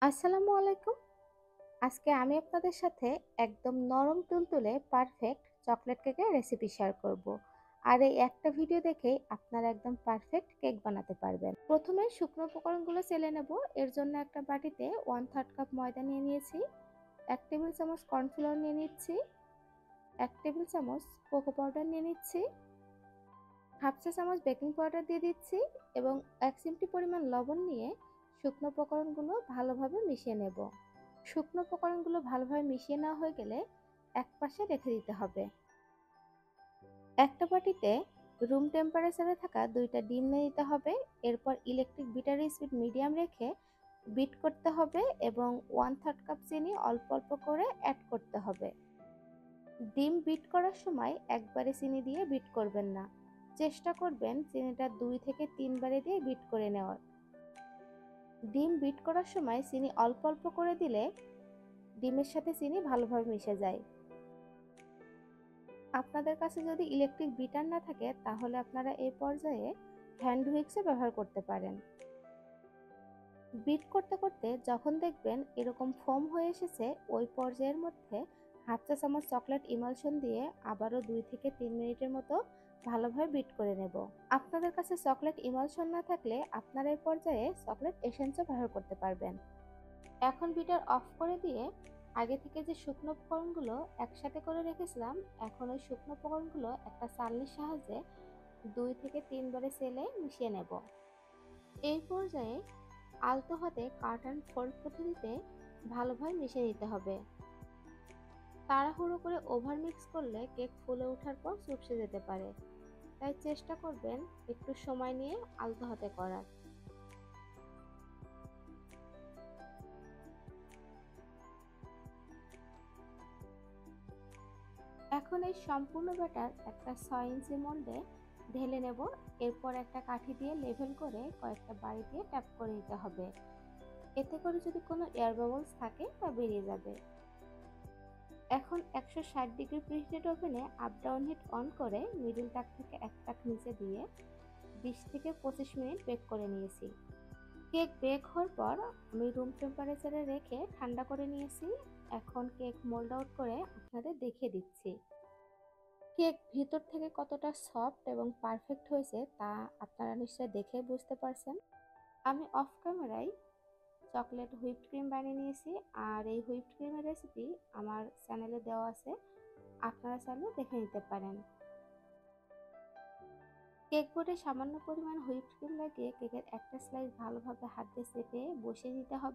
আসসালামু আলাইকুম। আজকে আমি আপনাদের সাথে একদম নরম তুলতুলে পারফেক্ট চকলেট কেকের রেসিপি শেয়ার করব। আর এই একটা ভিডিও দেখেই আপনারা একদম পারফেক্ট কেক বানাতে পারবেন। প্রথমে শুকনো উপকরণগুলো চেলে নেব। এর জন্য একটা বাটিতে 1/3 কাপ ময়দা নিয়ে নিয়েছি, 1 টেবিল চামচ কর্নফ্লাওয়ার নিয়ে নিচ্ছি, 1 টেবিল চামচ কোকো পাউডার নিয়ে নিচ্ছি, হাফ চা চামচ বেকিং পাউডার দিয়ে দিচ্ছি এবং 1 চিমটি পরিমাণ লবণ নিয়ে শুকনো উপকরণগুলো ভালোভাবে মিশিয়ে নেব। শুকনো উপকরণগুলো ভালোভাবে মিশিয়ে নেওয়া হয়ে গেলে একপাশে রেখে দিতে হবে। একটা বাটিতে রুম টেম্পারেচারে থাকা 2টা ডিম নিয়ে নিতে হবে। এরপর ইলেকট্রিক বিটারের স্পিড মিডিয়াম রেখে বিট করতে হবে এবং 1/3 কাপ চিনি অল্প অল্প করে অ্যাড করতে হবে। ডিম বিট করার সময় একবারে চিনি দিয়ে বিট করবেন না, চেষ্টা করবেন চিনিটা 2 থেকে 3 বারে দিয়ে বিট করে নেওয়ার। ডিম বিট করার সময় চিনি অল্প অল্প করে দিলে ডিমের সাথে চিনি ভালোভাবে মিশে যায়। আপনাদের কাছে যদি ইলেকট্রিক বিটার না থাকে তাহলে আপনারা এই পর্যায়ে হ্যান্ড হুইক্সও ব্যবহার করতে পারেন। বিট করতে করতে যখন দেখবেন এরকম ফোম হয়ে এসেছে, ওই পর্যায়ের মধ্যে হাফ চা চামচ চকলেট ইমালশন দিয়ে আবারও 2 থেকে 3 মিনিটের মতো ভালোভাবে বিট করে নেব। আপনাদের কাছে চকলেট ইমালশন না থাকলে আপনারা এই পর্যায়ে চকলেট এসেন্সও ব্যবহার করতে পারবেন। এখন বিটার অফ করে দিয়ে আগে থেকে যে শুকনো উপকরণগুলো একসাথে করে রেখেছিলাম, এখন ওই শুকনো উপকরণগুলো একটা চালনির সাহায্যে 2 থেকে 3 বারে চেলে মিশিয়ে নেব। এই পর্যায়ে আলতো হাতে কাট অ্যান্ড ফোল্ড পদ্ধতিতে ভালোভাবে মিশিয়ে নিতে হবে। তাড়াহুড়ো করে ওভার মিক্স করলে কেক ফুলে ওঠার পর চুপসে যেতে পারে, তাই চেষ্টা করবেন একটু সময় নিয়ে আলতো হাতে করার। এখন এই সম্পূর্ণ ব্যাটার একটা 6 ইঞ্চি মোল্ডে ঢেলে নেব। এরপর একটা কাঠি দিয়ে লেভেল করে কয়েকটা বাড়ি দিয়ে ট্যাপ করে নিতে হবে। এতে করে যদি কোনো এয়ার বাবলস থাকে তা বেরিয়ে যাবে। এখন 160 ডিগ্রি প্রিহিটেড ওভেনে আপ ডাউন হিট অন করে মিডল তাক থেকে এক তাক নিচে দিয়ে 20 থেকে 25 মিনিট বেক করে নিয়েছি। কেক বেক হওয়ার পর আমি রুম টেম্পারেচারে রেখে ঠান্ডা করে নিয়েছি। এখন কেক মোল্ড আউট করে আপনাদের দেখিয়ে দিচ্ছি কেক ভিতর থেকে কতটা সফট এবং পারফেক্ট হয়েছে তা আপনারা নিশ্চয়ই দেখে বুঝতে পারছেন। আমি অফ ক্যামেরায় চকলেট হুইপড ক্রিম বানিয়ে নিয়েছি, আর এই হুইপড ক্রিমের রেসিপি আমার চ্যানেলে দেওয়া আছে, আপনারা চাইলে দেখে নিতে পারেন। কেক বোর্ডে সামান্য পরিমাণ হুইপড ক্রিম লাগিয়ে কেকের একটা স্লাইস ভালোভাবে হাত দিয়ে চেপে বসিয়ে নিতে হবে।